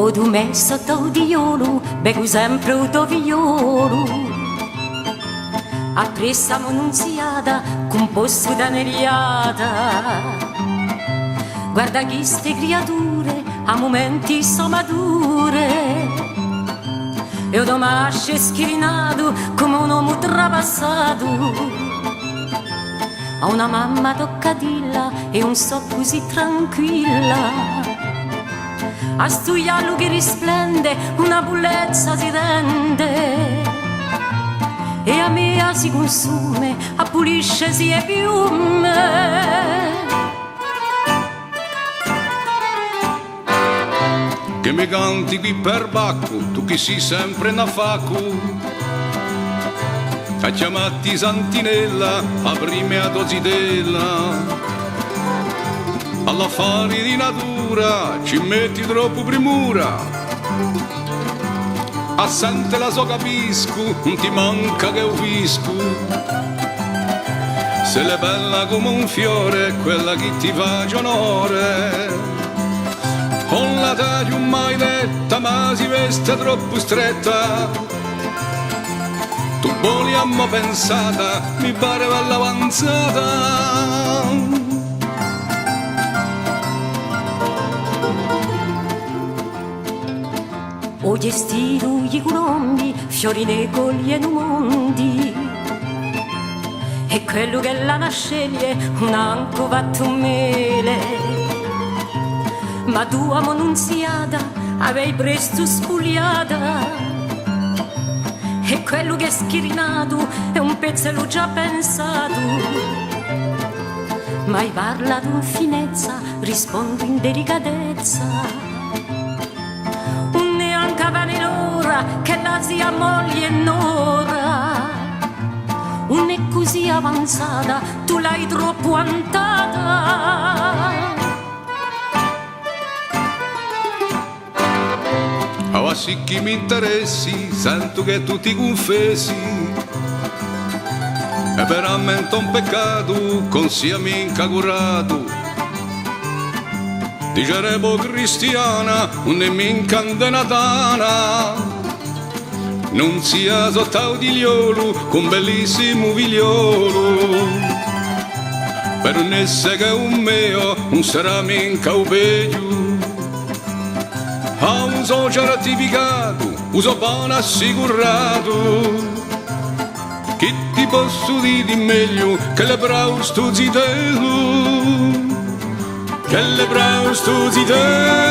O tu me sotto di iolo, bevo sempre o tuo figliolo. Appressamo un'unziata, composto da neriata. Guarda chi ste creature, a momenti so mature. E o domasce schirinato come un uomo trapassato. A una mamma toccatilla e un so così tranquilla. A stuiarlo che risplende una bullezza si tende. E a me si consume, a pulisce si e piume. Che mi canti qui per bacco, tu che sei sempre una facu. A chiamati Santinella, a prime a dozidella. All'affari di natura ci metti troppo premura. Assente la so capisco, non ti manca che ho visco. Se l'è bella come un fiore, quella che ti fa onore. Non la taglio mai detta, ma si veste troppo stretta. Tu vogliamo pensata, mi pare bella avanzata. O gestito gli colombi, fiori dei cogli e mondi. E quello che la nasceglie, un anco fatto mele. Ma tu, amo nunziata, avevi presto spugliata. E quello che è schirinato è un pezzello già pensato. Mai parlato in finezza, rispondo in delicatezza. Che la zia moglie nora non è così avanzata, tu l'hai troppo antata. Oh, sì che mi interessi, sento che tu ti confessi. È veramente un peccato, con sia minca curato. Dicerevo cristiana, non è minca andenatana. Non sia sottau di liolo, con bellissimo figliolo. Per non essere che un mio, non sarà minca un peggio. Ha un so certificato, uso buono assicurato. Che ti posso dire di meglio, che le bravo sto zitello. Che le bravo sto zitello.